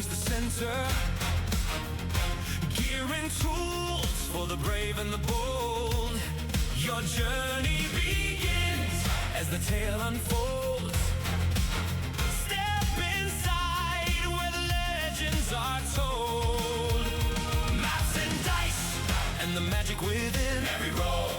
always the center. Gear and tools for the brave and the bold. Your journey begins as the tale unfolds. Step inside where the legends are told. Maps and dice and the magic within. Every roll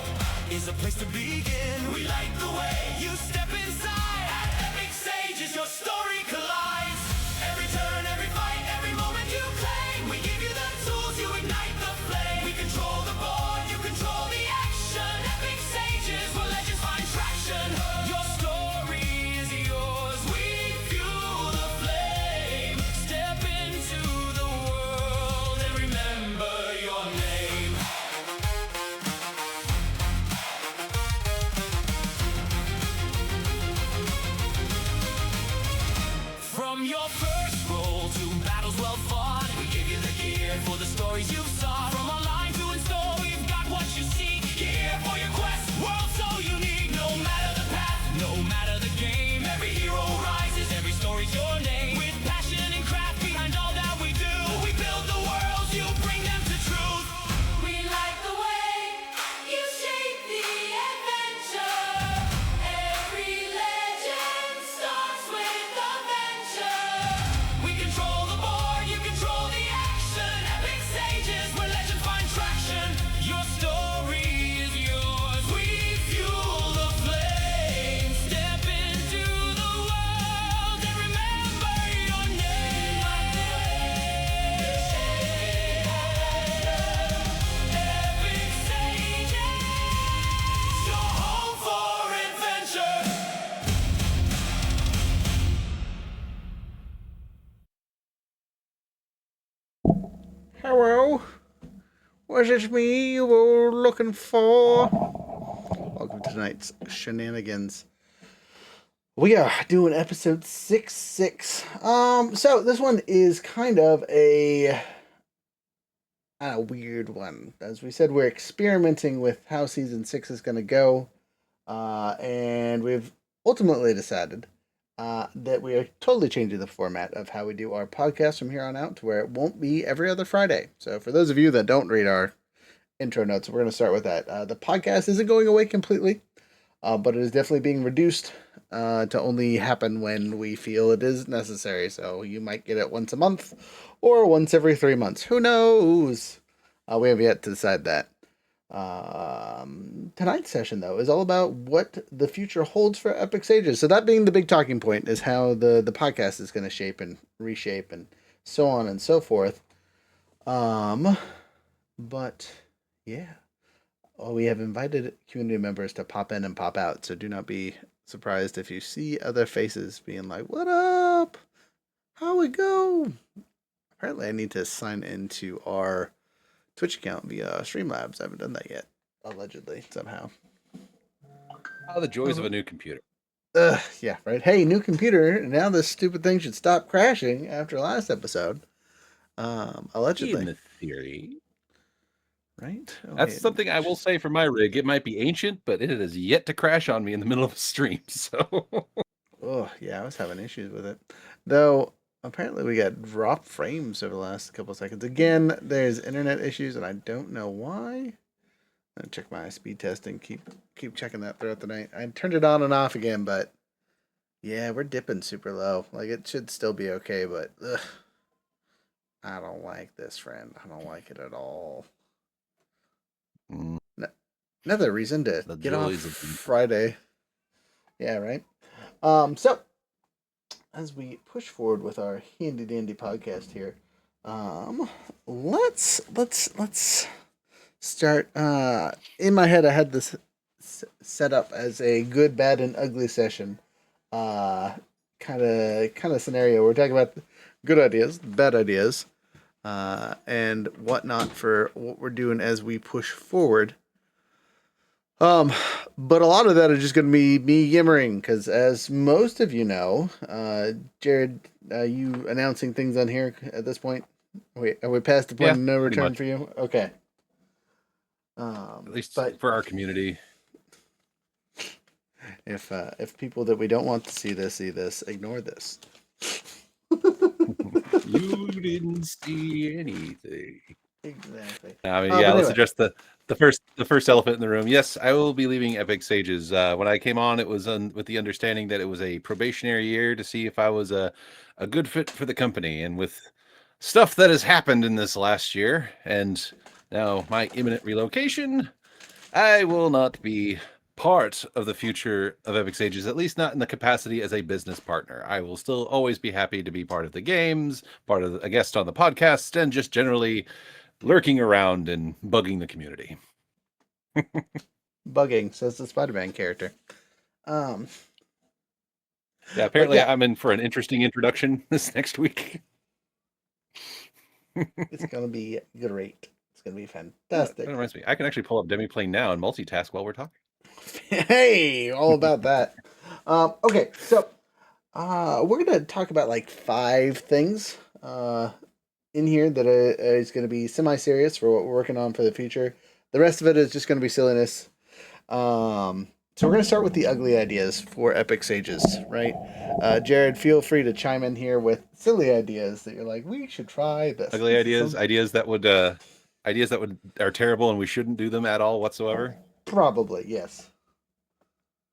is a place to begin. We light the way. You step inside. At Epic Sages, your story collides. Every turn, every fight, every moment you claim. We give you the tools, you ignite the flame. We control the board, you control the action. Epic Sages, where legends find traction. Your story is yours, we fuel the flame. Step into the world and remember your name. From your first roll to battles well fought, we give you the gear for the stories you've sought. From online to in-store, we've got what you seek. Gear for your quest, world so unique. No matter the path, no matter the game, every hero rises, every story's your name. With passion and craft behind all that we do, we build the worlds, you bring them to truth. We light the way, you shape the adventure. Every legend starts with a venture. We control the board, you control the action. Epic Sages, where legends find traction. Your story is yours, we fuel the flame. Step into the world and remember your name. Epic Sages, your home for adventure. Hello? Was it me you were looking for? Welcome to tonight's shenanigans. We are doing episode 6-6. So this one is kind of a weird one. As we said, we're experimenting with how season 6 is going to go. And we've ultimately decided that we are totally changing the format of how we do our podcast from here on out to where it won't be every other Friday. So for those of you that don't read our intro notes, we're going to start with that. The podcast isn't going away completely, but it is definitely being reduced to only happen when we feel it is necessary. So you might get it once a month or once every 3 months. Who knows? We have yet to decide that. Tonight's session, though, is all about what the future holds for Epic Sages. So that being the big talking point is how the podcast is going to shape and reshape and so on and so forth. But yeah, we have invited community members to pop in and pop out. So do not be surprised if you see other faces being like, "What up? How we go?" Apparently, I need to sign into our Twitch account via Streamlabs. I haven't done that yet. Allegedly, somehow. Oh, the joys of a new computer. Yeah, right. Hey, new computer. Now this stupid thing should stop crashing after last episode. Allegedly. In the theory. Right? Oh, That's something I will say for my rig. It might be ancient, but it has yet to crash on me in the middle of a stream. So. Oh, yeah, I was having issues with it. Though, apparently we got drop frames over the last couple seconds. Again, there's internet issues, and I don't know why. I'll check my speed test and keep checking that throughout the night. I turned it on and off again, but yeah, we're dipping super low. Like, it should still be okay, but ugh, I don't like this, friend. I don't like it at all. Another reason to get off Friday. Yeah, right? So, as we push forward with our handy dandy podcast here, let's start. In my head, I had this set up as a good, bad, and ugly session. Kind of scenario. We're talking about good ideas, bad ideas, and whatnot for what we're doing as we push forward. But a lot of that is just going to be me yimmering, because as most of you know, Jared, you announcing things on here at this point? Wait, are we past the point of no return for you? Okay. At least for our community. If people that we don't want to see this, ignore this. You didn't see anything. Exactly. I mean, But yeah, let's anyway, address the first elephant in the room. Yes, I will be leaving Epic Sages. When I came on, it was with the understanding that it was a probationary year to see if I was a good fit for the company. And with stuff that has happened in this last year, and now my imminent relocation, I will not be part of the future of Epic Sages, at least not in the capacity as a business partner. I will still always be happy to be part of the games, part of a guest on the podcast, and just generally lurking around and bugging the community. bugging, says the Spider-Man character. Um, Yeah, but apparently yeah, I'm in for an interesting introduction this next week. it's gonna be great. It's gonna be That fantastic. reminds me, I can actually pull up Demiplane now and multitask while we're talking. Hey, all about that. Okay, so we're gonna talk about like 5 things in here that is going to be semi-serious for what we're working on for the future. The rest of it is just going to be silliness. So we're going to start with the ugly ideas for Epic Sages, right? Jared, feel free to chime in here with silly ideas that you're like, we should try this. Ugly This is ideas, some ideas that would are terrible and we shouldn't do them at all whatsoever. probably yes.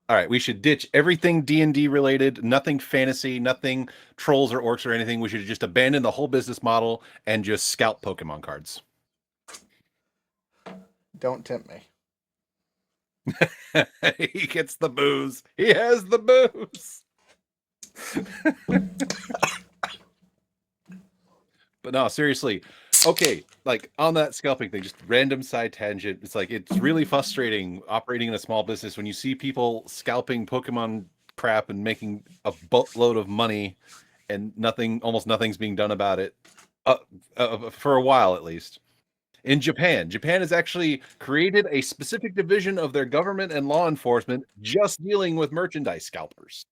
All right, we should ditch everything D&D related, nothing fantasy, nothing trolls or orcs or anything. We should just abandon the whole business model and just scalp Pokemon cards. Don't tempt me. He gets the booze. He has the booze. But no, seriously. Okay, like on that scalping thing, just random side tangent. It's like it's really frustrating operating in a small business when you see people scalping Pokemon crap and making a boatload of money and almost nothing's being done about it. For a while at least. In Japan has actually created a specific division of their government and law enforcement just dealing with merchandise scalpers.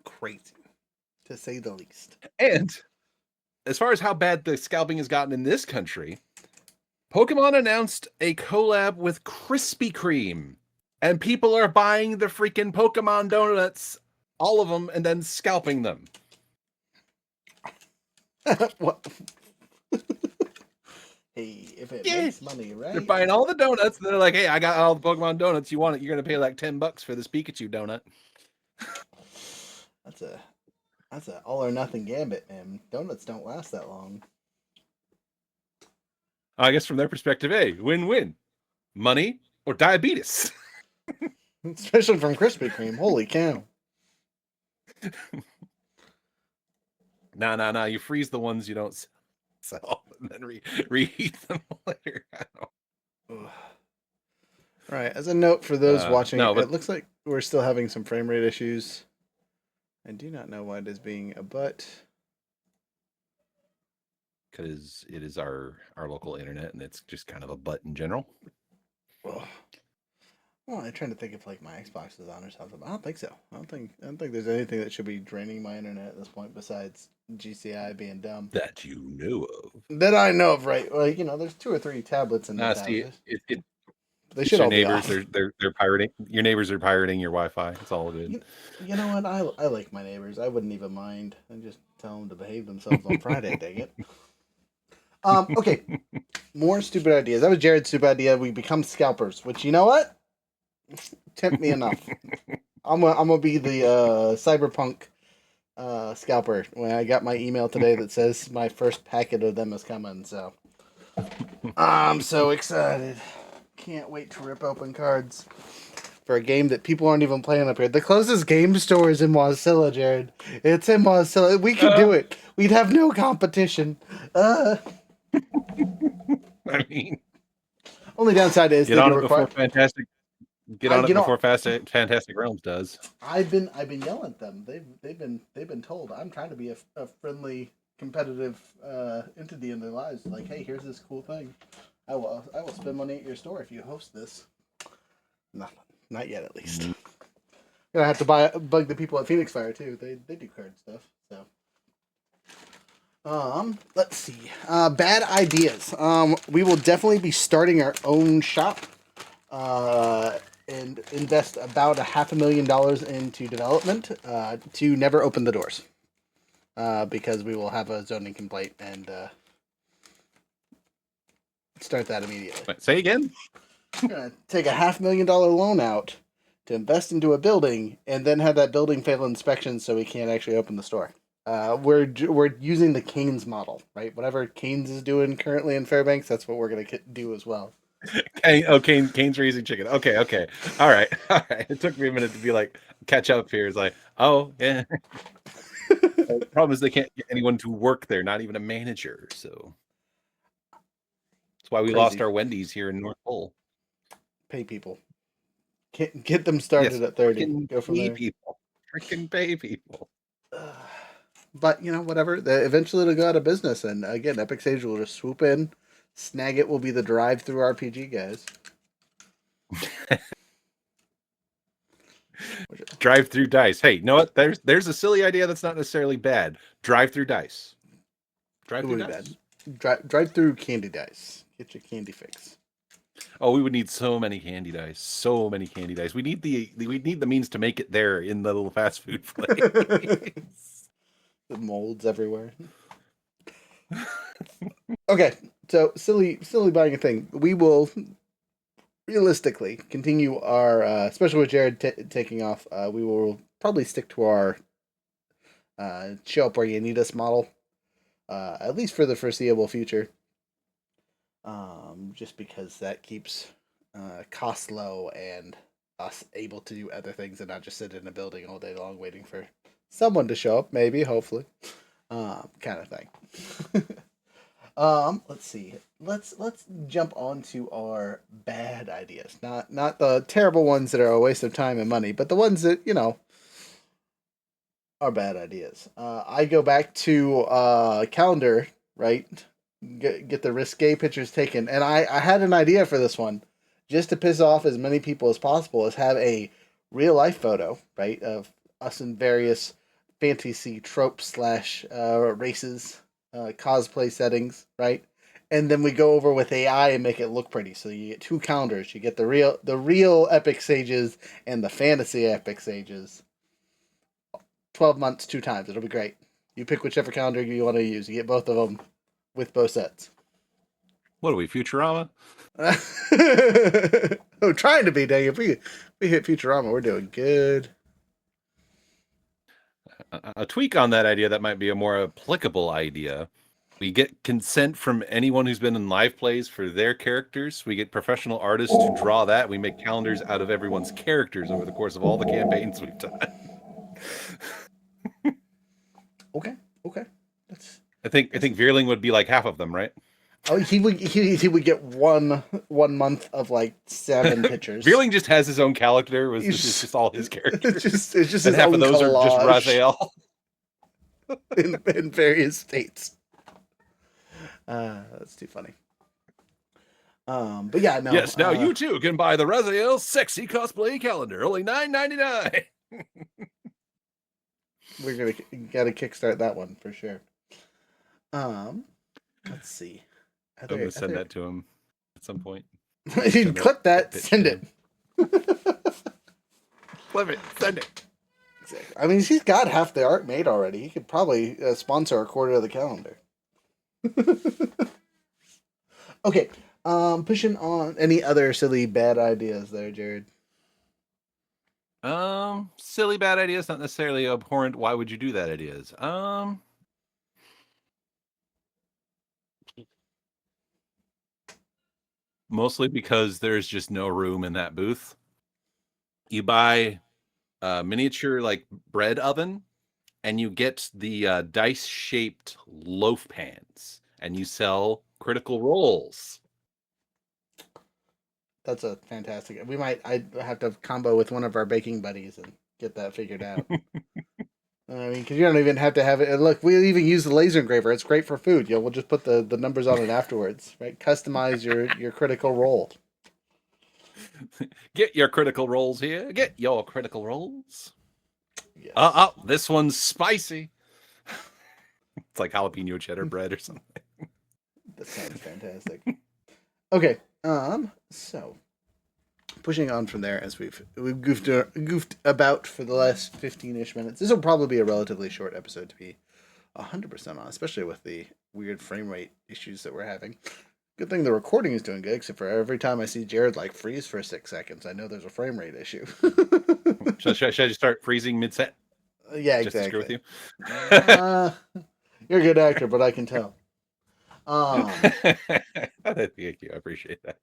Crazy, to say the least. And as far as how bad the scalping has gotten in this country, Pokemon announced a collab with Krispy Kreme, and people are buying the freaking Pokemon donuts, all of them, and then scalping them. What? Hey, if it makes money, right? They're buying all the donuts. And they're like, "Hey, I got all the Pokemon donuts. You want it? You're gonna pay like $10 for this Pikachu donut." That's a all or nothing gambit, and donuts don't last that long. I guess from their perspective, hey, win-win, money or diabetes. Especially from Krispy Kreme. Holy cow! Nah. You freeze the ones you don't sell, and then reheat them later. Right. As a note for those watching, no, but it looks like we're still having some frame rate issues. I do not know why it is being a butt. because it is our local internet, and it's just kind of a butt in general. Ugh. Well, I'm trying to think if like my Xbox is on or something. I don't think so. I don't think there's anything that should be draining my internet at this point besides GCI being dumb. That you know of. That I know of, right? Like there's 2 or 3 tablets in this See, house. They it's should your all neighbors. be off. They're pirating. Your neighbors are pirating your Wi-Fi. It's all good. You know what? I like my neighbors. I wouldn't even mind. I just tell them to behave themselves on Friday. Dang it. Okay. More stupid ideas. That was Jared's stupid idea. We become scalpers. Which you know what? Tempt me enough. I'm gonna be the cyberpunk scalper when I got my email today that says my first packet of them is coming. So I'm so excited. Can't wait to rip open cards for a game that people aren't even playing up here. The closest game store is in Wasilla, Jared. It's in Wasilla. We could do it. We'd have no competition. I mean, only downside is get on it before Fantastic. Get on it before Fantastic Realms does. I've been yelling at them. They've been told I'm trying to be a friendly, competitive entity in their lives. Like, hey, here's this cool thing. I will spend money at your store if you host this. Nothing. Not yet, at least. Gonna have to bug the people at Phoenix Fire too. They do card stuff. So, let's see. Bad ideas. We will definitely be starting our own shop. And invest about $500,000 into development. To never open the doors. because we will have a zoning complaint and start that immediately. Wait, say again? We're gonna take a $500,000 loan out to invest into a building and then have that building fail inspection so we can't actually open the store. We're using the Canes model, right? Whatever Canes is doing currently in Fairbanks, that's what we're gonna do as well. Kane's raising chicken. Okay, all right. It took me a minute to be like catch up here. It's like, oh yeah. The problem is they can't get anyone to work there, not even a manager. So that's why we lost Crazy. our Wendy's here in North Pole. Pay people. Get them started at 30. Go from pay there. people. Freaking pay people. But whatever. Eventually it'll go out of business, and again, Epic Sage will just swoop in. Snag It will be the drive-through RPG guys. Drive through dice. Hey, you know what? There's a silly idea that's not necessarily bad. Drive through dice. Drive through dice. Drive-through candy dice. Get your candy fix. Oh, we would need so many candy dice. So many candy dice. We need the means to make it there in the little fast food place. The molds everywhere. Okay, so silly buying a thing. We will realistically continue our, especially with Jared taking off. We will probably stick to our show up where you need us model, at least for the foreseeable future. Just because that keeps costs low and us able to do other things and not just sit in a building all day long waiting for someone to show up, maybe, hopefully, kind of thing. Let's see. Let's jump on to our bad ideas. Not the terrible ones that are a waste of time and money, but the ones that are bad ideas. I go back to calendar, right? Get the risque pictures taken, and I had an idea for this one, just to piss off as many people as possible. Is have a real life photo, right, of us in various fantasy tropes slash races, cosplay settings, right? And then we go over with AI and make it look pretty. So you get two calendars. You get the real epic sages and the fantasy epic sages. 12 months, 2 times. It'll be great. You pick whichever calendar you want to use. You get both of them with both sets. What are we, Futurama? I'm trying to be, dang. If we hit Futurama, we're doing good. A tweak on that idea that might be a more applicable idea. We get consent from anyone who's been in live plays for their characters. We get professional artists to draw that. We make calendars out of everyone's characters over the course of all the campaigns we've done. Okay. I think Veerling would be like half of them, right? Oh, he would get one month of like 7 pictures. Veerling just has his own calendar. It's just all his characters. It's just and his half own of those collage are just Raziel. in various states. That's too funny. But yeah, no. Yes, now you too can buy the Raziel sexy cosplay calendar, only $9.99. We're gotta kickstart that one for sure. Let's see. I'm gonna send that to him at some point. You clip that, send it. Clip it, send it. Exactly. I mean, he's got half the art made already. He could probably sponsor a quarter of the calendar. Okay. Pushing on. Any other silly bad ideas there, Jared? Silly bad ideas, not necessarily abhorrent. Why would you do that? Ideas. Mostly because there's just no room in that booth. You buy a miniature like bread oven, and you get the dice-shaped loaf pans, and you sell critical rolls. That's a fantastic. I have to combo with one of our baking buddies and get that figured out. I mean, because you don't even have to have it. Look, we even use the laser engraver. It's great for food. We'll just put the numbers on it afterwards, right? Customize your critical role. Get your critical rolls here. Get your critical rolls. Yes. This one's spicy. It's like jalapeno cheddar bread or something. That sounds fantastic. Okay. So pushing on from there, as we've goofed about for the last 15-ish minutes. This will probably be a relatively short episode, to be 100% on, especially with the weird frame rate issues that we're having. Good thing the recording is doing good, except for every time I see Jared like freeze for 6 seconds, I know there's a frame rate issue. Should I just start freezing mid-set Yeah, just to screw with exactly. you? You're a good actor, but I can tell. Thank you. I appreciate that.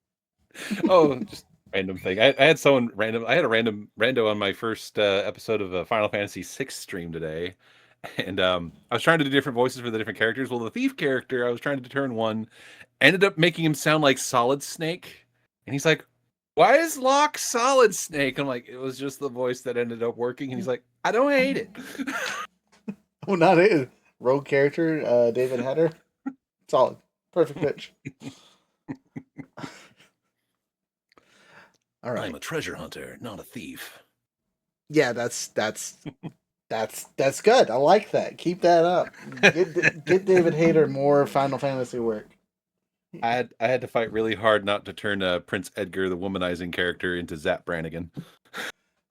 Oh, just random thing. I had someone random. I had a rando on my first episode of Final Fantasy VI stream today, and I was trying to do different voices for the different characters. Well, the thief character, I was trying to turn one, ended up making him sound like Solid Snake, and he's like, "Why is Locke Solid Snake?" I'm like, "It was just the voice that ended up working," and he's like, "I don't hate it." Oh, not it. Rogue character, David Hatter. Solid. Perfect pitch. All right. I'm a treasure hunter, not a thief. Yeah, that's good. I like that. Keep that up. Get David Hayter more Final Fantasy work. I had to fight really hard not to turn Prince Edgar, the womanizing character, into Zap Brannigan.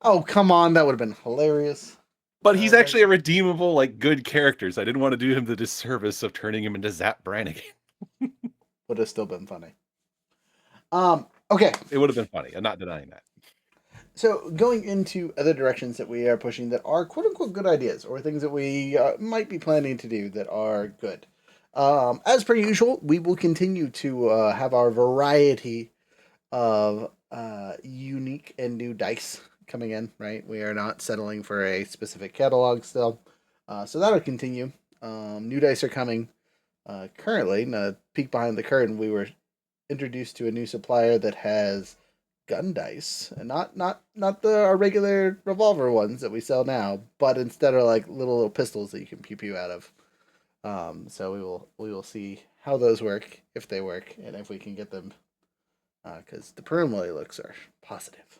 Oh, come on, that would have been hilarious. But he's actually a redeemable, like, good character, so I didn't want to do him the disservice of turning him into Zap Brannigan. Would have still been funny. Okay. It would have been funny. I'm not denying that. So going into other directions that we are pushing that are quote unquote good ideas or things that we might be planning to do that are good. As per usual, we will continue to have our variety of unique and new dice coming in, right? We are not settling for a specific catalog still. So that'll continue. New dice are coming. Currently, in a peek behind the curtain, we were introduced to a new supplier that has gun dice, and not our regular revolver ones that we sell now, but instead are like little pistols that you can pew pew out of. So we will see how those work, if they work, and if we can get them, because the preliminary looks are positive.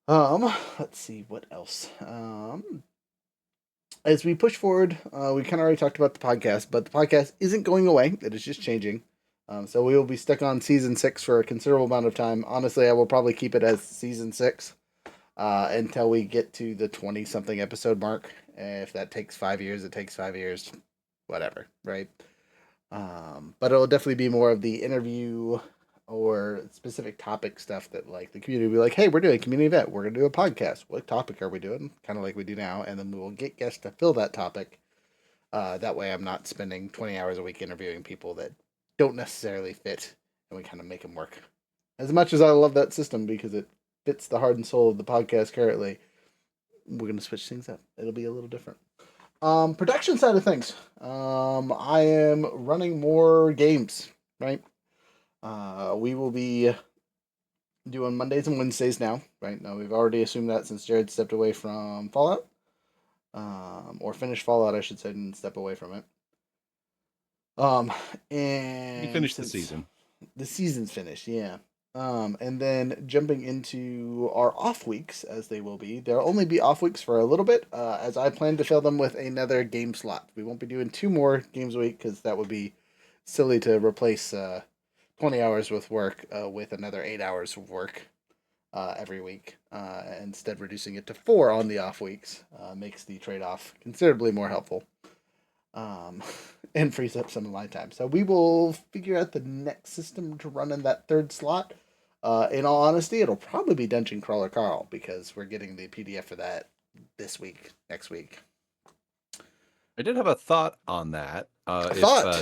Let's see what else. As we push forward, we kind of already talked about the podcast, but the podcast isn't going away. It is just changing. So we will be stuck on season 6 for a considerable amount of time. Honestly, I will probably keep it as season 6 until we get to the 20-something episode mark. If that takes 5 years, it takes 5 years. Whatever, right? But it'll definitely be more of the interview or specific topic stuff that like the community will be like, hey, we're doing a community event. We're going to do a podcast. What topic are we doing? Kind of like we do now. And then we will get guests to fill that topic. That way I'm not spending 20 hours a week interviewing people that don't necessarily fit, and we kind of make them work. As much as I love that system because it fits the heart and soul of the podcast currently, we're going to switch things up. It'll be a little different. Production side of things. I am running more games, right? We will be doing Mondays and Wednesdays now, right? Now, we've already assumed that since Jared stepped away from Fallout. Or finished Fallout, I should say, and step away from it. And You finished the season. The season's finished, yeah. And then jumping into our off weeks, as they will be, there'll only be off weeks for a little bit, as I plan to fill them with another game slot. We won't be doing 2 more games a week because that would be silly to replace 20 hours with work with another 8 hours of work every week. Instead, reducing it to 4 on the off weeks makes the trade off considerably more helpful. And frees up some of my time. So we will figure out the next system to run in that 3rd slot. In all honesty, it'll probably be Dungeon Crawler Carl because we're getting the PDF for that next week. I did have a thought on that.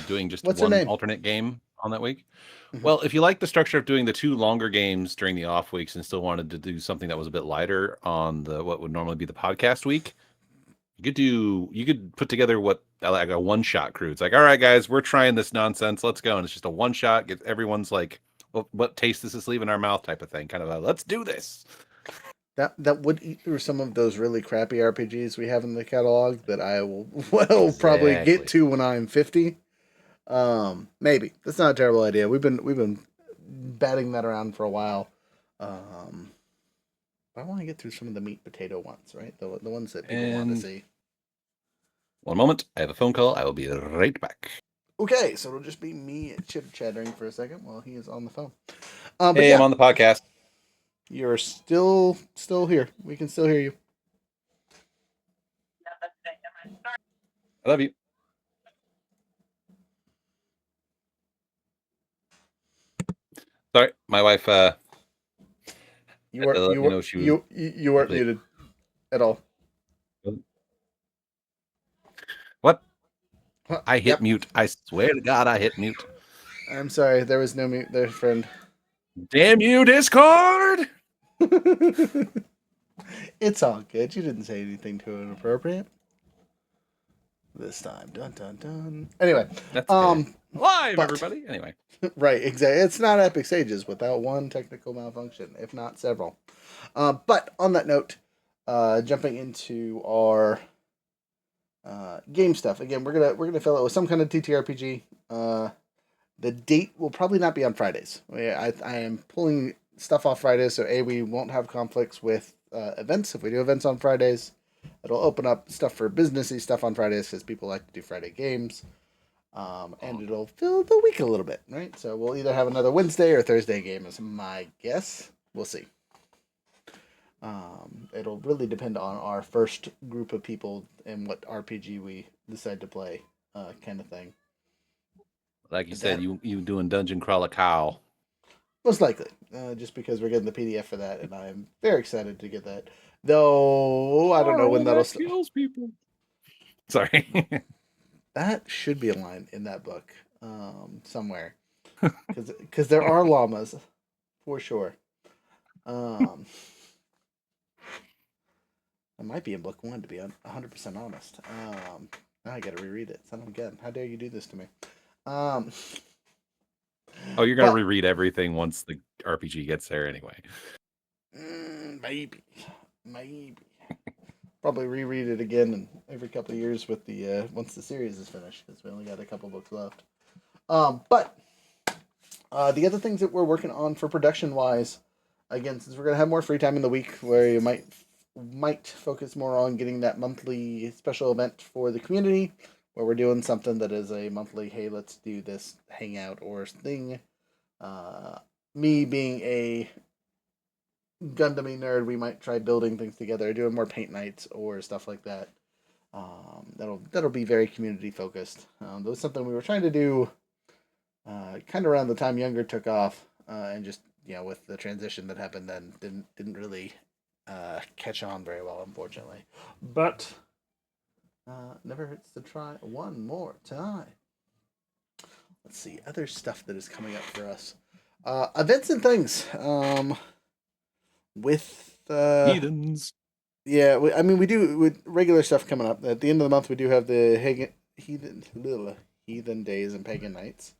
Doing just What's one her name? alternate game on that week. Mhm. Well, if you like the structure of doing the 2 longer games during the off weeks and still wanted to do something that was a bit lighter on the what would normally be the podcast week, you could put together what like a one-shot crew. It's like, all right, guys, we're trying this nonsense. Let's go. And it's just a one-shot. Get everyone's like, what taste does this leave in our mouth type of thing. Kind of a let's do this. That would eat through some of those really crappy RPGs we have in the catalog that I will probably get Exactly. to when I'm 50. Maybe that's not a terrible idea. We've been batting that around for a while. But I want to get through some of the meat potato ones, right? The ones that people want to see. One moment, I have a phone call. I will be right back. Okay, so it'll just be me chit-chattering for a second while he is on the phone. Hey, I'm on the podcast. You're still here. We can still hear you. I love you. Sorry, my wife You had were to let you me were know she was you weren't complete. muted at all. What? Huh, I hit yep. mute. I swear to God, I hit mute. I'm sorry. There was no mute there, friend. Damn you, Discord! It's all good. You didn't say anything too inappropriate this time. Dun dun dun. Anyway, That's okay. Live, but everybody. Anyway, right, exactly. It's not Epic Sages without one technical malfunction, if not several. But on that note, jumping into our game stuff again, we're gonna fill it with some kind of TTRPG. The date will probably not be on Fridays. I am pulling stuff off Fridays, so we won't have conflicts with events. If we do events on Fridays, it'll open up stuff for businessy stuff on Fridays because people like to do Friday games. And it'll fill the week a little bit, right? So we'll either have another Wednesday or Thursday game, is my guess. We'll see. It'll really depend on our first group of people and what RPG we decide to play, kind of thing. like you said, That you doing Dungeon Crawler Cow. most likely, just because we're getting the PDF for that, and I'm very excited to get that. Though I don't know when Carl that'll. that kills people. Sorry. That should be a line in that book, somewhere, because there are llamas, for sure. Um, it might be in book one, to be 100% honest. Now I got to reread it. Son of a gun! How dare you do this to me? Um, Oh, you're gonna but reread everything once the RPG gets there, anyway. maybe, maybe. Probably reread it again in every couple of years with the once the series is finished, because we only got a couple books left. But the other things that we're working on for production wise, again, since we're gonna have more free time in the week, where you might focus more on getting that monthly special event for the community, where we're doing something that is a monthly, hey, let's do this hangout or thing. Uh, Me being a Gundam nerd, we might try building things together, doing more paint nights or stuff like that. That'll be very community focused. That was something we were trying to do, kind of around the time Younger took off, and just with the transition that happened then, didn't really catch on very well, unfortunately. But never hurts to try one more time. Let's see other stuff that is coming up for us. Events and things. With Heathens. Yeah, I mean, we do with regular stuff coming up. At the end of the month, we do have the Heathen Days and Pagan Nights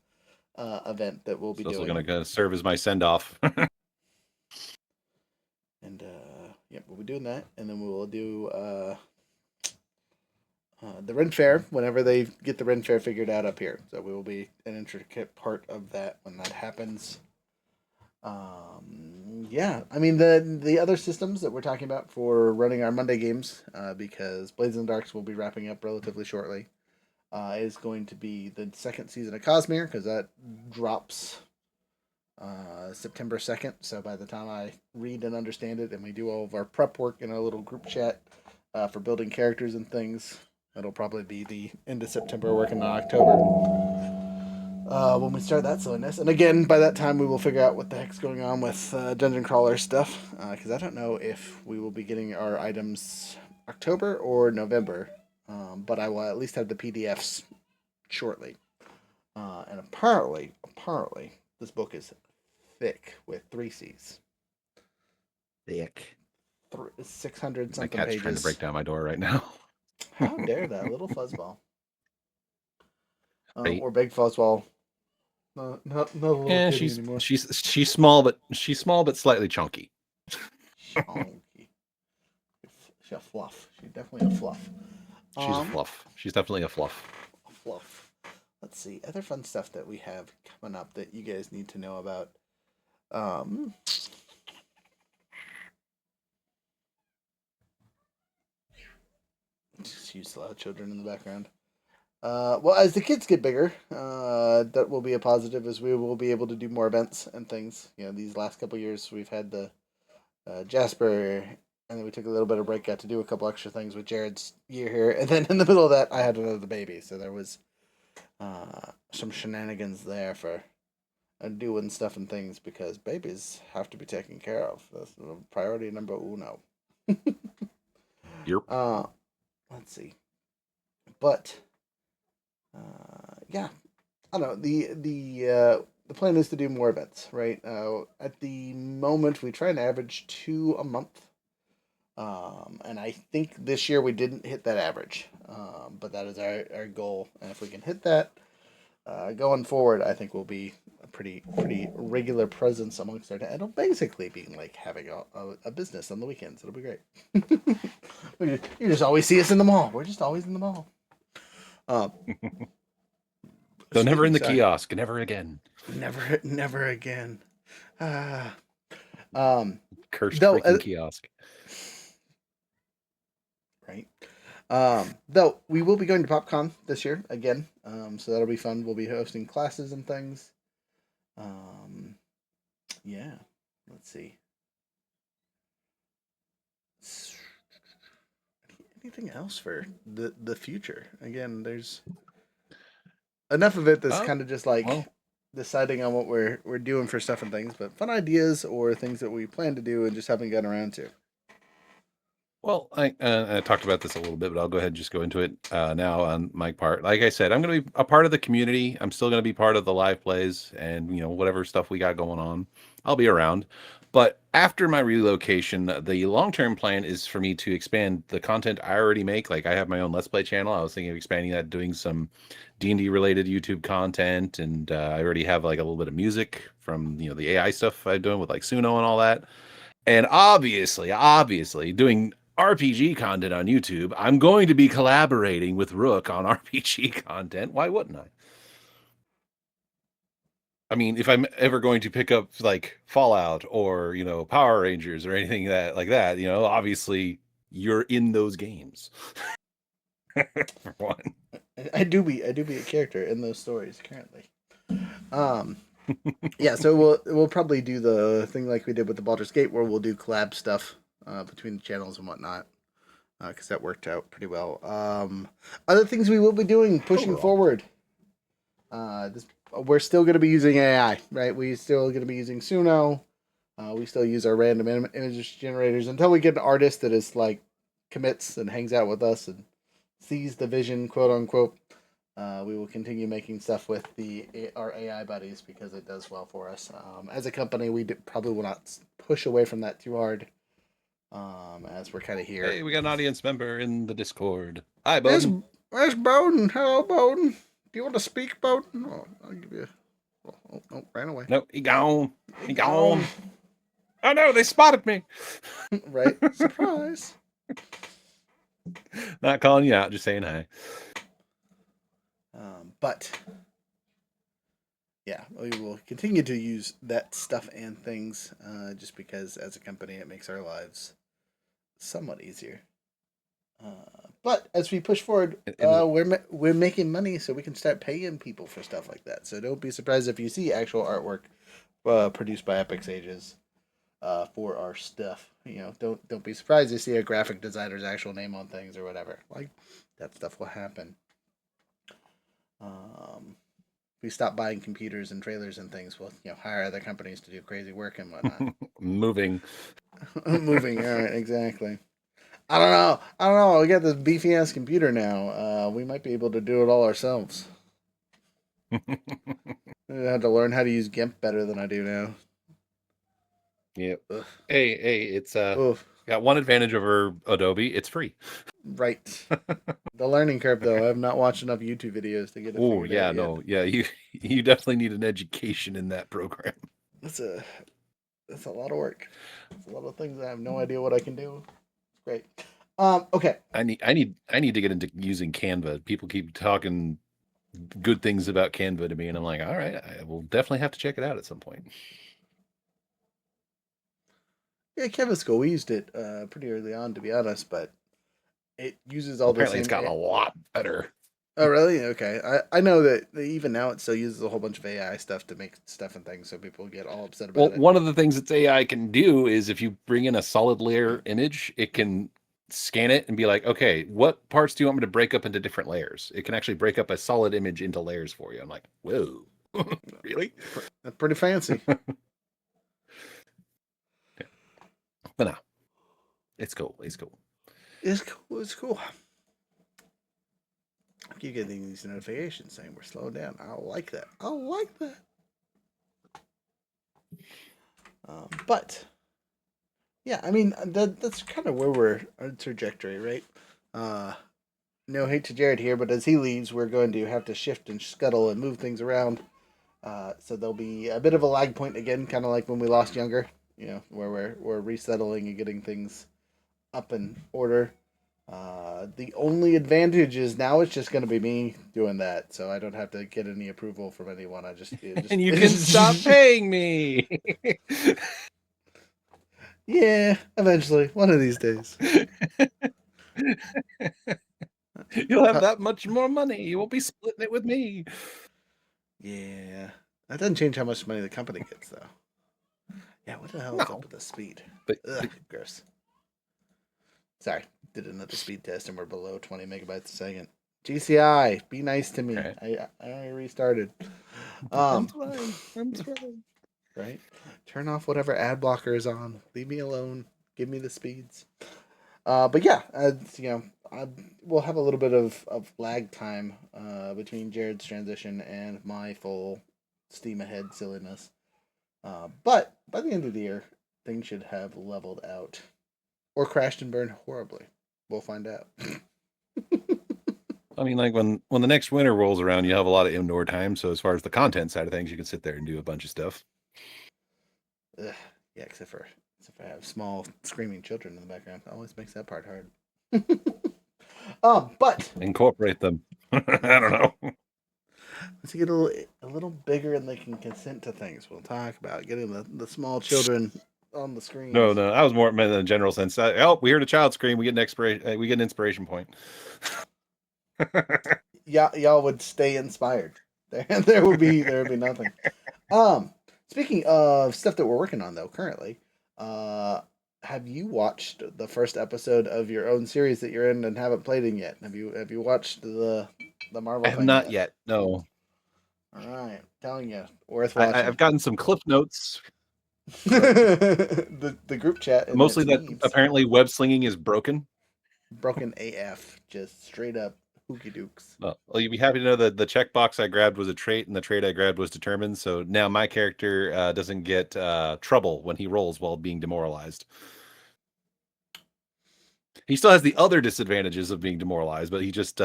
event that we'll It's be also doing. gonna serve as my send off. And yeah, we'll be doing that, and then we will do the Ren Fair whenever they get the Ren Fair figured out up here. So we will be an intricate part of that when that happens. Yeah, I mean the other systems that we're talking about for running our Monday games, because Blades and Darks will be wrapping up relatively shortly, is going to be the second season of Cosmere, because that drops September 2nd. So by the time I read and understand it, and we do all of our prep work in a little group chat for building characters and things, it'll probably be the end of September, working on October. When we start that silliness. And again, by that time, we will figure out what the heck's going on with Dungeon Crawler stuff, because I don't know if we will be getting our items October or November, but I will at least have the PDFs shortly. And apparently, this book is thick with 3Cs. Thick. 600 My something cat's trying to pages. break down my door right now. How dare that little fuzzball? Right. Or big fuzzball. Not a little Yeah, kitty anymore. she's small, but slightly chunky. Chonky. She's a fluff. She's definitely a fluff. She's a fluff. She's definitely a fluff. A fluff. Let's see other fun stuff that we have coming up that you guys need to know about. Excuse the loud children in the background. Well, as the kids get bigger, that will be a positive, as we will be able to do more events and things. These last couple years we've had the Jasper and then we took a little bit of break, got to do a couple extra things with Jared's year here, and then in the middle of that, I had another baby, so there was some shenanigans there for doing stuff and things because babies have to be taken care of. That's priority number uno. Yep. Let's see, but yeah, I don't know. The plan is to do more events, right? At the moment, we try and average 2 a month. And I think this year we didn't hit that average. But that is our goal. And if we can hit that going forward, I think we'll be a pretty regular presence amongst our. It'll basically be like having a business on the weekends. It'll be great. You just always see us in the mall. We're just always in the mall. So never in the Sorry. kiosk, never again. Never again. Cursed Though, freaking kiosk. right. Though we will be going to PopCon this year again. So that'll be fun. We'll be hosting classes and things. Yeah. Let's see. Anything else for the future? Again, there's enough of it that's kind of just like deciding on what we're doing for stuff and things, but fun ideas or things that we plan to do and just haven't gotten around to. Well, I talked about this a little bit, but I'll go ahead and just go into it now on my part. Like I said, I'm going to be a part of the community. I'm still going to be part of the live plays and, whatever stuff we got going on. I'll be around. But after my relocation, the long-term plan is for me to expand the content I already make. Like I have my own Let's Play channel. I was thinking of expanding that, doing some D&D related YouTube content. And I already have like a little bit of music from, the AI stuff I'm doing with like Suno and all that. And obviously, doing RPG content on YouTube, I'm going to be collaborating with Rook on RPG content. Why wouldn't I? I mean, if I'm ever going to pick up like Fallout or, Power Rangers or anything like that, obviously you're in those games. For one. I do be a character in those stories currently. Yeah, so we'll probably do the thing like we did with the Baldur's Gate, where we'll do collab stuff between the channels and whatnot, because that worked out pretty well. Other things we will be doing pushing forward. We're still going to be using AI, right? We still going to be using Suno. We still use our random image generators until we get an artist that is like commits and hangs out with us and sees the vision, quote unquote. We will continue making stuff with our AI buddies because it does well for us. As a company, we probably will not push away from that too hard, as we're kind of here. Hey, we got an audience member in the Discord. Hi, Bowden. There's Bowden. Hello, Bowden. Do you want to speak, Bowden? Oh, I'll give you. Oh, ran away. No, he gone. He gone. Oh no, they spotted me. Right, surprise. Not calling you out, just saying hi. But yeah, we will continue to use that stuff and things, just because as a company it makes our lives somewhat easier. But as we push forward, we're making money, so we can start paying people for stuff like that. So don't be surprised if you see actual artwork produced by Epic Sages for our stuff. Don't be surprised to see a graphic designer's actual name on things or whatever. Like that stuff will happen. We stop buying computers and trailers and things. We'll hire other companies to do crazy work and whatnot. Moving. All right, exactly. I don't know. We got this beefy ass computer now. We might be able to do it all ourselves. I have to learn how to use GIMP better than I do now. Yep. Hey, it's got one advantage over Adobe. It's free. Right. The learning curve, though. I have not watched enough YouTube videos to get it. Oh yeah, no, yeah. You definitely need an education in that program. That's a lot of work. It's a lot of things. I have no idea what I can do. It's great. Okay. I need to get into using Canva. People keep talking good things about Canva to me, and I'm like, all right, I will definitely have to check it out at some point. Yeah, Canva's cool. We used it pretty early on, to be honest, but it uses all the same. Apparently, it's gotten a lot better. Oh, really? Okay. I know that even now it still uses a whole bunch of AI stuff to make stuff and things, so people get all upset Well, about it. one of the things that AI can do is if you bring in a solid layer image, it can scan it and be like, okay, what parts do you want me to break up into different layers? It can actually break up a solid image into layers for you. I'm like, whoa, really? That's pretty fancy. But no, it's cool. It's cool. It's cool. It's cool. I keep getting these notifications saying we're slowing down. I like that. I like that. But yeah, I mean that's kind of where we're our trajectory, right? Uh, no hate to Jared here, but as he leaves, we're going to have to shift and scuttle and move things around. So there'll be a bit of a lag point again, kind of like when we lost Younger, where we're resettling and getting things up in order. The only advantage is now it's just going to be me doing that, so I don't have to get any approval from anyone. I just And you can stop paying me. Yeah, eventually, one of these days. You'll have that much more money. You won't be splitting it with me. Yeah, that doesn't change how much money the company gets, though. Yeah, what the hell is up No, with the speed? but Ugh, gross. Sorry, did another speed test and we're below 20 megabytes a second. GCI, be nice to me. okay. I already restarted. I'm Um, trying. I'm trying. right? Turn off whatever ad blocker is on. Leave me alone. Give me the speeds. But yeah, we'll have a little bit of lag time between Jared's transition and my full steam ahead silliness. But by the end of the year, things should have leveled out or crashed and burned horribly. We'll find out. I mean, like when the next winter rolls around, you have a lot of indoor time. So as far as the content side of things, you can sit there and do a bunch of stuff. Ugh, yeah, except for I have small screaming children in the background. It always makes that part hard. But Incorporate them. I don't know. once you get a little bigger and they can consent to things, we'll talk about getting the small children on the No, screens. no. I was more meant in a general sense. Oh, we heard a child scream. We get an inspiration. We get an inspiration point. Y'all would stay inspired. There would be nothing. Um, Speaking of stuff that we're working on though, currently, uh, have you watched the first episode of your own series that you're in and haven't played in yet? Have you watched the I Marvel have thing not yet? yet. No, All right, telling you, worth I've watching. gotten some cliff notes, but The group chat and mostly its that memes apparently web slinging is broken. broken AF, just straight up hooky dukes. Well, you'd be happy to know that the checkbox I grabbed was a trait, and the trait I grabbed was determined. So now my character doesn't get trouble when he rolls while being demoralized. He still has the other disadvantages of being demoralized, but he just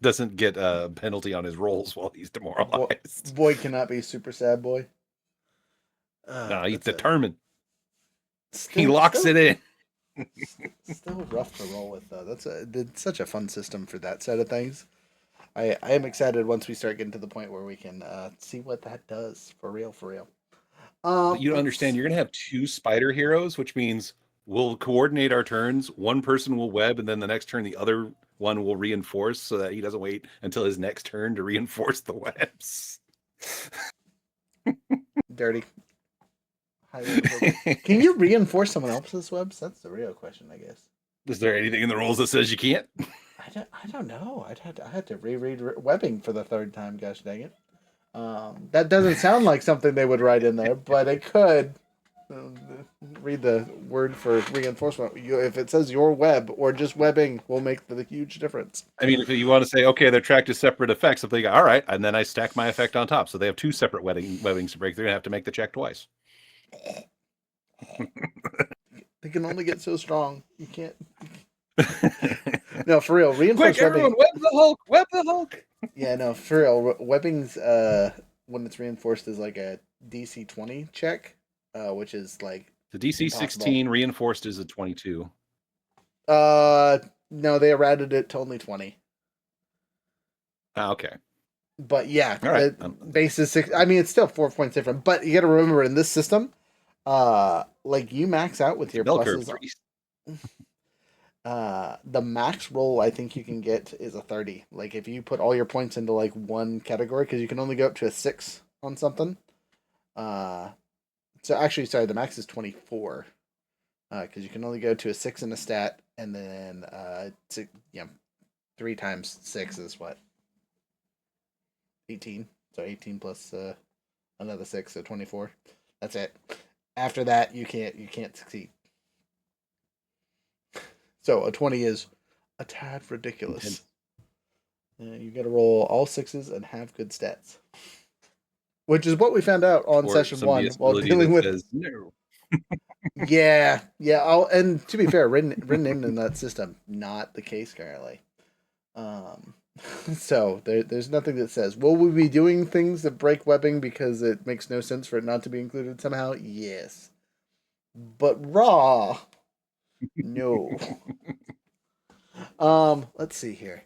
doesn't get a penalty on his rolls while he's Boy, demoralized. boy cannot be super sad boy. No, he's That's a determined. He still locks still it in. still rough to roll with though. It's such a fun system for that side of things. I am excited once we start getting to the point where we can see what that does for real, for real. But you don't understand. Let's. You're gonna have two spider heroes, which means we'll coordinate our turns. One person will web, and then the next turn the other one will reinforce, so that he doesn't wait until his next turn to reinforce the webs. Dirty. Highly inappropriate. Can you reinforce someone else's webs? That's the real question, I guess. Is there anything in the rules that says you can't? I don't know. I had to reread webbing for the third time. Gosh dang it. That doesn't sound like something they would write in there, but it could. Um, Read the word for reinforcement. If it says your web or just webbing, will make the huge difference. I mean, if you want to say, okay, they're tracked as separate effects, if they go, all right, and then I stack my effect on top, so they have two separate webbings to break. They're gonna have to make the check twice. They can only get so strong. You can't. No, for real. Quick, Reinforced webbing. everyone, web the Hulk! Web the Hulk! Yeah, no, for real. Webbing's when it's reinforced is like a DC 20 check, which is like The DC impossible. 16 reinforced is a 22. No, they errated it to only 20. Okay. But yeah, All right. the base is 6. I mean, it's still 4 points different. But you got to remember in this system, like you max out with your Bell curve pluses. three. The max roll I think you can get is a 30. Like if you put all your points into like one category, because you can only go up to a 6 on something. Uh, so actually, sorry, the max is 24. Because you can only go to a 6 in a stat, and then you know, 3 times 6 is what, 18. So 18 plus another 6, so 24. That's it. After that, you can't succeed. So a 20 is a tad ridiculous. You got to roll all 6s and have good stats, which is what we found out on Or session some 1 while disability dealing that with. says no. Yeah, yeah. And to be fair, written in that system, not the case currently. Um, so there's nothing that says, will we be doing things that break webbing because it makes no sense for it not to be included somehow? Yes. But raw, no. Let's see here.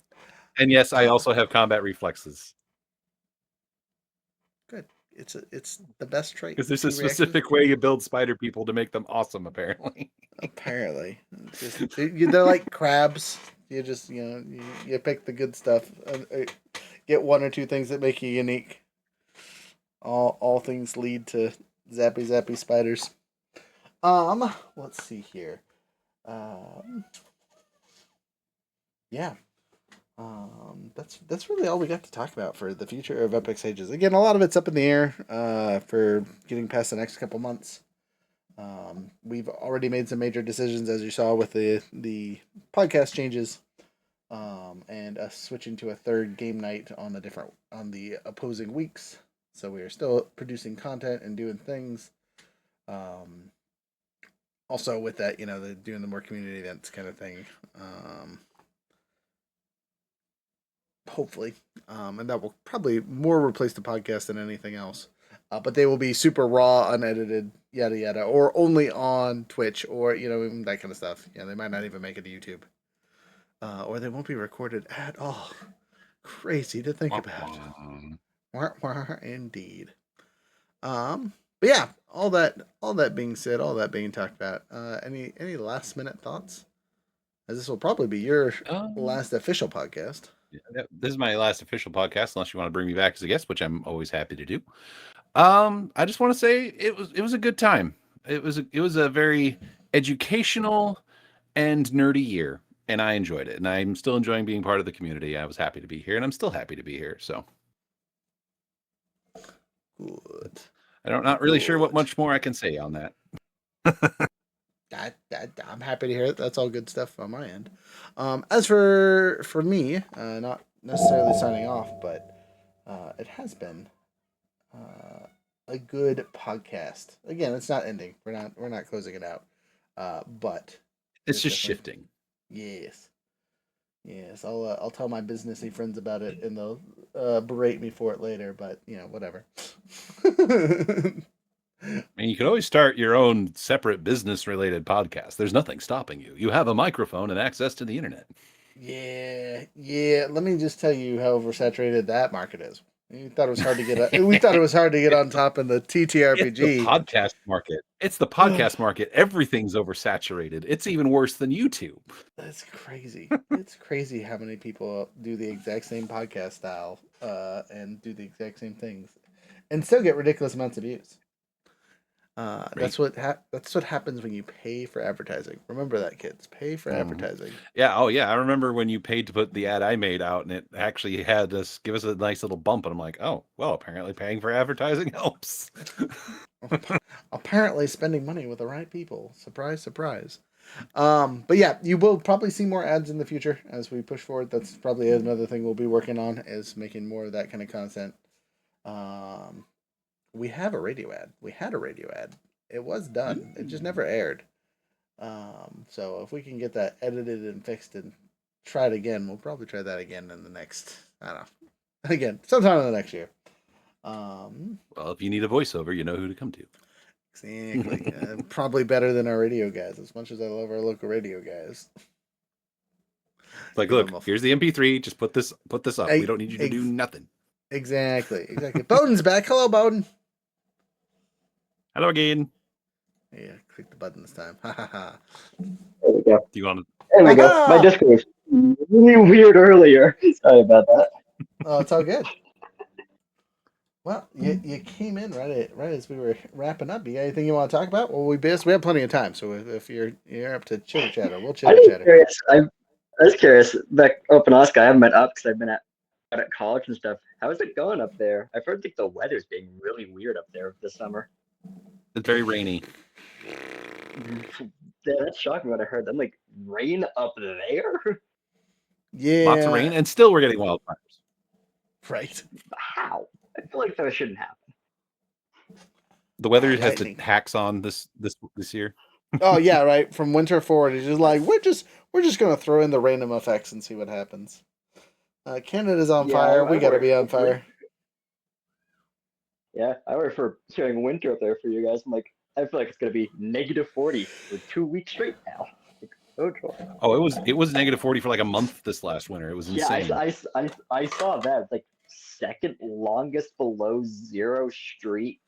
And yes, I also have combat reflexes. Good. It's the best trait. Because there's a 2 reactions. specific way you build spider people to make them awesome, apparently. Apparently, they're like crabs. You just you pick the good stuff. Get 1 or 2 things that make you unique. All things lead to zappy spiders. Let's see here. Yeah. That's really all we got to talk about for the future of Epic Sages. Again, a lot of it's up in the air. For getting past the next couple months. We've already made some major decisions, as you saw with the podcast changes, and us switching to a third game night on the opposing weeks. So we are still producing content and doing things. Also with that, doing the more community events kind of thing. Hopefully, and that will probably more replace the podcast than anything else. But they will be super raw, unedited, yada yada, or only on Twitch, or that kind of stuff. Yeah, they might not even make it to YouTube, or they won't be recorded at all. Crazy to think about. Indeed. But yeah, all that being said, all that being talked about. Any last minute thoughts? As this will probably be your last official podcast. This is my last official podcast, unless you want to bring me back as a guest, which I'm always happy to do. I just want to say it was a good time. It was a very educational and nerdy year, and I enjoyed it. And I'm still enjoying being part of the community. I was happy to be here, and I'm still happy to be here. So Good. I'm not really sure what much more I can say on that. I'm happy to hear it. That's all good stuff on my end. As for me, not necessarily signing off, but it has been a good podcast. Again, it's not ending. We're not closing it out. But it's just shifting. Yes. Yes, I'll tell my businessy friends about it, and they'll berate me for it later. But whatever. I mean, you could always start your own separate business-related podcast. There's nothing stopping you. You have a microphone and access to the internet. Yeah. Let me just tell you how oversaturated that market is. We thought it was hard to get. We thought it was hard to get on top in the TTRPG. It's the podcast market. It's the podcast market. Everything's oversaturated. It's even worse than YouTube. That's crazy. It's crazy how many people do the exact same podcast style and do the exact same things, and still get ridiculous amounts of views. Right. That's what happens when you pay for advertising. Remember that, kids. Pay for advertising. Yeah. Oh, yeah. I remember when you paid to put the ad I made out, and it actually had us give us a nice little bump. And I'm like, oh, well, apparently paying for advertising helps. Apparently spending money with the right people. Surprise, surprise. But yeah, you will probably see more ads in the future as we push forward. That's probably another thing we'll be working on, is making more of that kind of content. We have a radio ad. We had a radio ad. It was done. It just never aired. So if we can get that edited and fixed and try it again, we'll probably try that again in the next, I don't know. Again, sometime in the next year. Well, if you need a voiceover, you know who to come to. Exactly. Probably better than our radio guys, as much as I love our local radio guys. Like, look, here's the MP3. Just put this up. We don't need you to do nothing. Exactly. Bowden's back. Hello, Bowden. Hello again. Yeah, click the button this time. Ha ha ha. There we go. Do you want to? There we go. My Aha! Discord was really weird earlier. Sorry about that. Oh, it's all good. Well, you came in right as we were wrapping up. You got anything you want to talk about? Well, we have plenty of time, so if you're up to chitter chatter, we'll I chitter was chatter. curious. I was curious. Back open Oscar, I haven't been up because I've been out at college and stuff. How is it going up there? I've heard like the weather's being really weird up there this summer. It's very rainy. Yeah, that's shocking what I heard. I'm like, rain up there? Yeah, Lots of rain, and still we're getting wildfires. right. How? I feel like that shouldn't happen. The weather has the Lightning. hacks on this year. Oh yeah, right. From winter forward, it's just like we're just gonna throw in the random effects and see what happens. Canada's on Yeah, fire. I We gotta work be on for- fire. Yeah, I work for during winter up there for you guys. I'm like, I feel like it's gonna be -40 for 2 weeks straight now. Like, oh joy. Oh, it was -40 for like a month this last winter. It was Yeah, insane. I saw that. It's like second longest below zero streak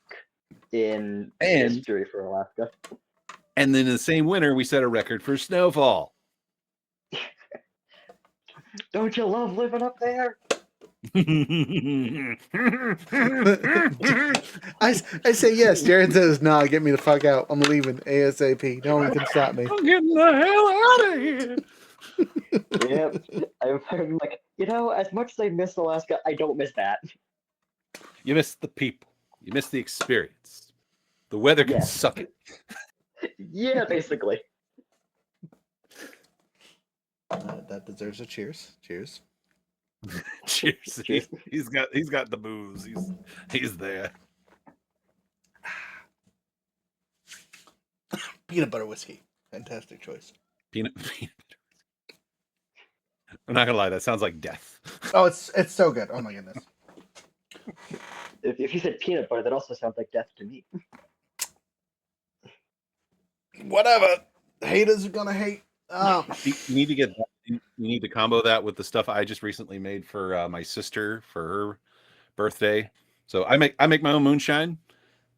in And- history for Alaska. And then in the same winter, we set a record for snowfall. Don't you love living up there? I say yes. Jared says nah. Get me the fuck out. I'm leaving ASAP. No one can stop me. I'm getting the hell out of here. Yep. I'm like, as much as I miss Alaska, I don't miss that. You miss the people. You miss the experience. The weather can Yes. suck it. Yeah, basically. That deserves a cheers. Cheers. Cheers. Cheers. He's got the booze. He's there. Peanut butter whiskey. Fantastic choice. Peanut butter. I'm not gonna lie, that sounds like death. Oh, it's so good. Oh my goodness. If you said peanut butter, that also sounds like death to me. Whatever. Haters are gonna hate. You need to get. You need to combo that with the stuff I just recently made for my sister for her birthday. So I make my own moonshine,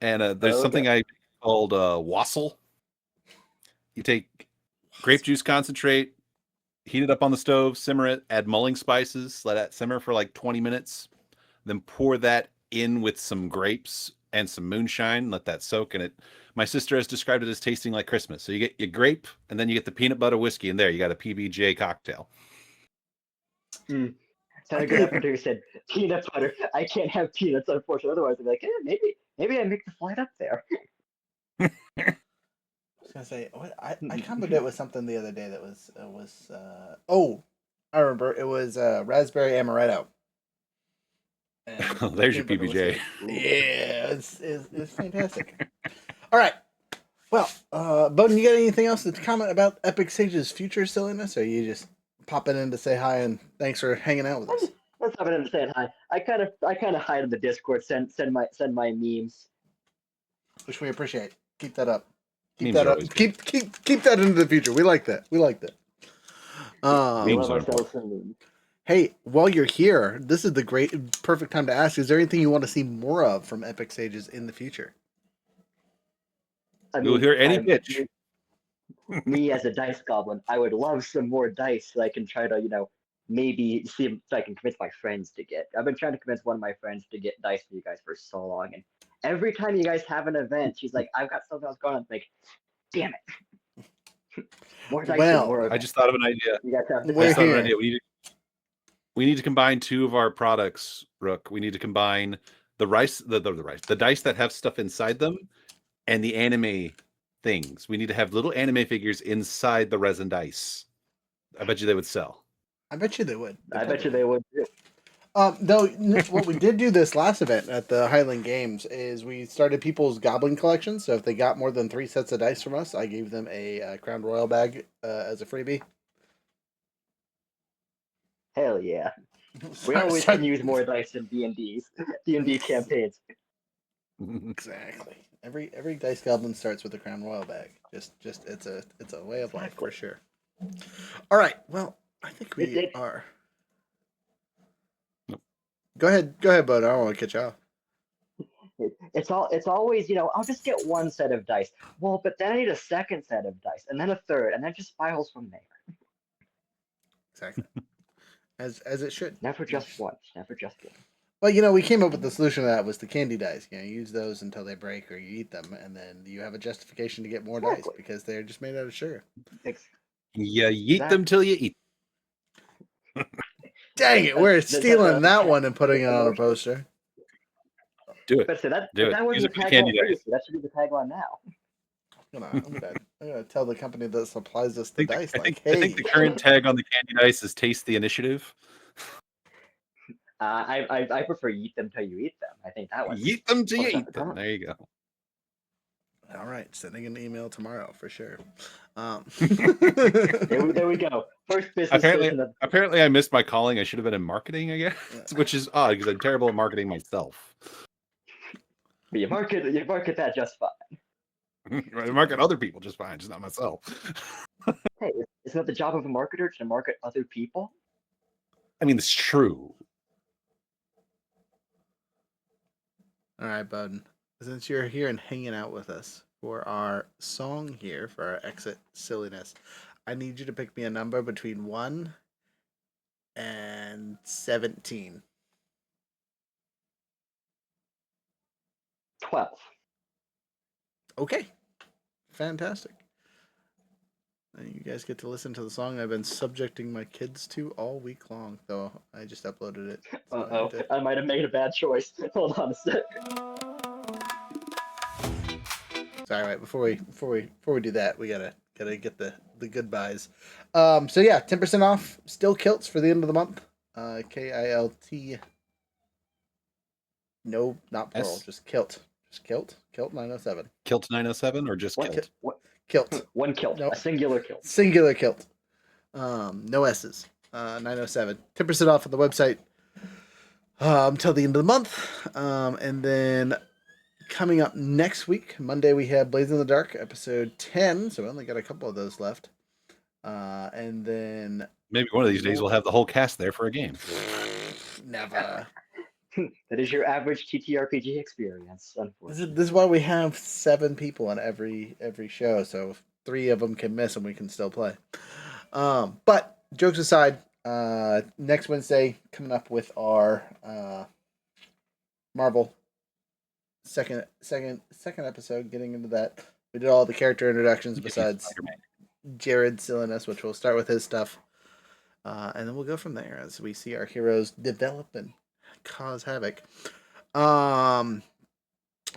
and there's Okay. something I called wassail. You take grape juice concentrate, heat it up on the stove, simmer it, add mulling spices, let that simmer for like 20 minutes, then pour that in with some grapes and some moonshine, let that soak in it. My sister has described it as tasting like Christmas. So you get your grape, and then you get the peanut butter whiskey, and there you got a PBJ cocktail. Sounded good up until you said peanut butter. I can't have peanuts, unfortunately. Otherwise, I'd be like, maybe I make the flight up there. I was gonna say what I comboed it with something the other day that was I remember it was raspberry amaretto. And There's your peanut butter PBJ. whiskey. Yeah, it's fantastic. All right. Well, Bowden, you got anything else to comment about Epic Sage's future silliness, or are you just popping in to say hi and thanks for hanging out with us? Let's have it in saying hi. I kind of hide in the Discord, send my memes. Which we appreciate. Keep that up. Keep Memes that are up. always Keep that into the future. We like that. We like that. We Memes love are ourselves some memes. Hey, while you're here, this is the perfect time to ask: is there anything you want to see more of from Epic Sages in the future? You'll hear any pitch. Me as a dice goblin, I would love some more dice so I can try to, maybe see if I can convince my friends to get. I've been trying to convince one of my friends to get dice for you guys for so long, and every time you guys have an event, she's like, "I've got something else going on." I'm like, damn it! More dice and more. I just thought of an idea. You guys have We're I just thought of an here. idea. We need to combine two of our products, Rook. We need to combine the dice that have stuff inside them, and the anime things. We need to have little anime figures inside the resin dice. I bet you they would sell. I bet you they would. I bet you they would too. Though what we did do this last event at the Highland Games is we started people's goblin collections. So if they got more than 3 sets of dice from us, I gave them a Crown Royal bag as a freebie. Hell yeah! We always can use more dice in D&D campaigns. Exactly. Every dice goblin starts with a Crown Royal bag. Just it's a way of life for sure. All right. Well, I think we are. Go ahead, Bud. I don't want to catch you off. It's always, I'll just get one set of dice. Well, but then I need a second set of dice, and then a third, and that just spirals from there. Exactly. As it should. Never just one. Never just one. Well, we came up with the solution to that was the candy dice. You use those until they break or you eat them, and then you have a justification to get more dice Exactly. because they're just made out of sugar. Yeah, you eat them till you eat. Dang it, we're That's stealing that a- one and putting it on a poster. Do it. But so that Do it. that Use wasn't it the for the candy tagline dice. previously. That should be the tagline now. I'm gonna tell the company that supplies us the dice, I like, think hey, the current tag on the candy dice is "Taste the Initiative." I prefer eat them till you eat them. I think that one's Eat them till you close at eat the them. top. There you go. all right, sending an email tomorrow for sure. There we go. First business Apparently, session I missed my calling. I should have been in marketing, I guess, which is odd because I'm terrible at marketing myself. but you market that just fine. I market other people just fine, just not myself. Hey, isn't that the job of a marketer to market other people? I mean, it's true. All right, bud. Since you're here and hanging out with us for our song here for our exit silliness, I need you to pick me a number between 1 and 17. 12. Okay. Fantastic. And you guys get to listen to the song I've been subjecting my kids to all week long, though I just uploaded it. So I had to- I might have made a bad choice. Hold on a sec. Sorry, right before we do that, we gotta get the goodbyes. So yeah, 10% off. Still kilts for the end of the month. KILT. No, not plural. S? Just kilt. Just kilt. Kilt 907. Kilt 907 or just What? kilt? Kilt. One kilt. Nope. A singular kilt. Singular kilt. No S's. 907. 10% off on the website till the end of the month. And then coming up next week, Monday, we have Blaze in the Dark, episode 10. So we only got a couple of those left. And then Maybe one of these days we'll have the whole cast there for a game. never. That is your average TTRPG experience, unfortunately. This is why we have 7 people on every show. So if 3 of them can miss and we can still play. But jokes aside, next Wednesday coming up with our Marvel second episode, getting into that. We did all the character introductions besides Jared silliness, which we'll start with his stuff, and then we'll go from there as we see our heroes develop and cause havoc.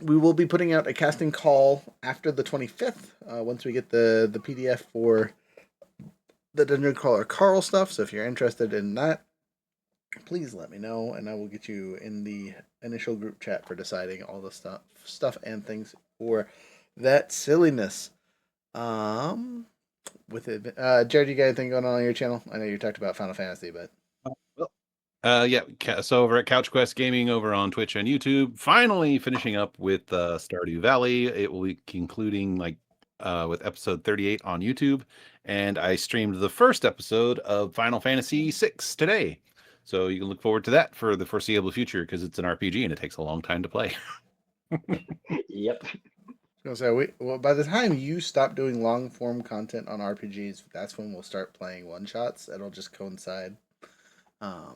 We will be putting out a casting call after the 25th once we get the PDF for the Dungeon Crawler Carl stuff. So if you're interested in that, please let me know, and I will get you in the initial group chat for deciding all the stuff and things for that silliness. With it, Jared, you got anything going on your channel? I know you talked about Final Fantasy, but Yeah. So over at Couch Quest Gaming over on Twitch and YouTube, finally finishing up with Stardew Valley. It will be concluding with episode 38 on YouTube, and I streamed the first episode of Final Fantasy VI today. So you can look forward to that for the foreseeable future because it's an RPG and it takes a long time to play. Yep. So by the time you stop doing long form content on RPGs, that's when we'll start playing one shots. It'll just coincide. Well,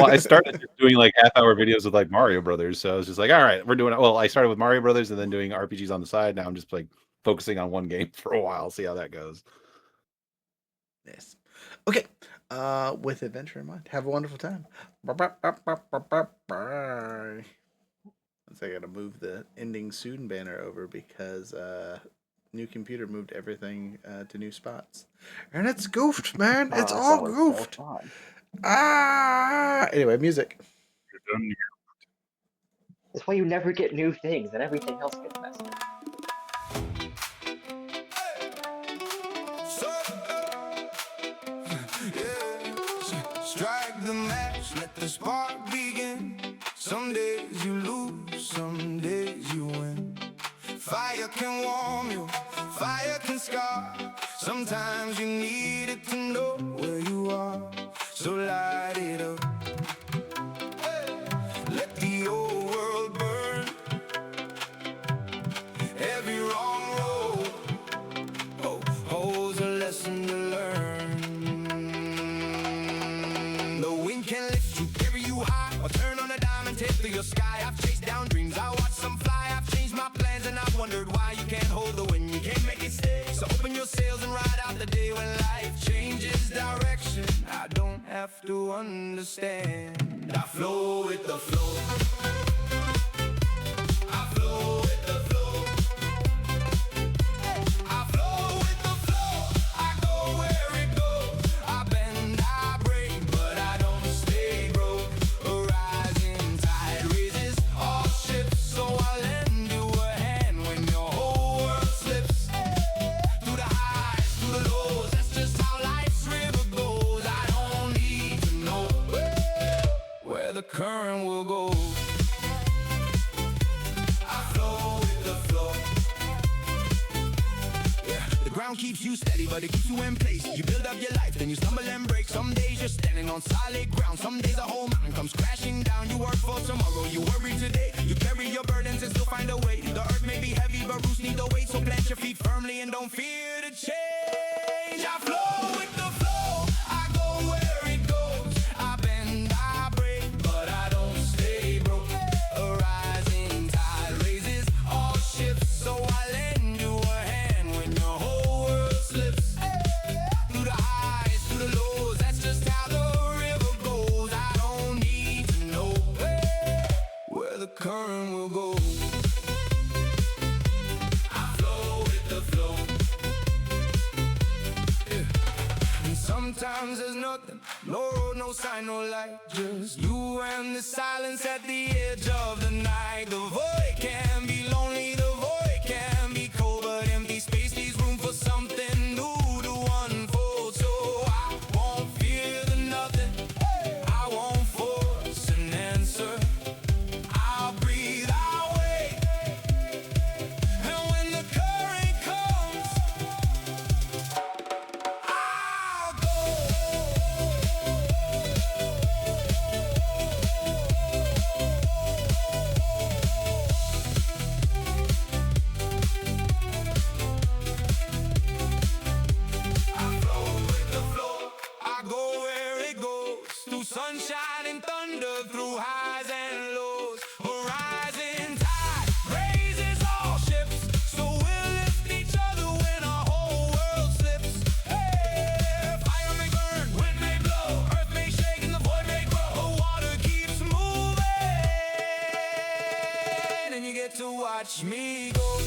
I started just doing like half-hour videos with like Mario Brothers, so I was just like, all right, we're doing it. Well, I started with Mario Brothers and then doing RPGs on the side. Now I'm just like focusing on one game for a while, see how that goes. Yes. Okay. With adventure in mind, have a wonderful time. Bye. I gotta move the ending soon banner over because new computer moved everything to new spots, and it's goofed, man. It's all goofed. Anyway, music. That's why you never get new things and everything else gets messed up. Strike the match, let the spark begin. Some days you lose, some days you win. Fire can warm you, fire can scar. Sometimes you need it to know where you are. So light it up. Let the old world burn. have to understand. I flow with the flow. I flow with the flow. I flow with the flow. I go where it goes. I bend, I break, but I don't stay broke. A rising tide raises all ships, so I lend you a hand when your whole world slips. Through the highs, through the lows, that's just how life's river goes. I don't need to know where the current will go. I flow with the flow. Yeah, the ground keeps you steady, but it keeps you in place. You build up your life, then you stumble and break. Some days you're standing on solid ground. Some days a whole mountain comes crashing down. You work for tomorrow, you worry today. You carry your burdens and still find a way. The earth may be heavy, but roots need the weight. So plant your feet firmly and don't fear to change. I flow with the flow. I go where it goes. I bend, I break, but I don't stay broke. A rising tide raises all ships, so I lend you a hand when your whole world slips. Through the highs, through the lows, that's just how the river goes. I don't need to know where the current will go. I flow with the flow. Yeah. And sometimes there's nothing, no road, no sign, no light, just you and the silence at the edge of the night. The void can be lonely, the void can be cold, but empty space leaves room for something new to unfold. So I won't fear the nothing, I won't force an answer. I'll breathe, I'll wait, and when the current comes, I'll go. I flow with the flow. I go where it goes. Through sunshine and thunder, through highs and lows. A rising tide raises all ships, so we'll lift each other when our whole world slips. Hey, fire may burn, wind may blow, earth may shake and the void may grow. The water keeps moving, and you get to watch me go.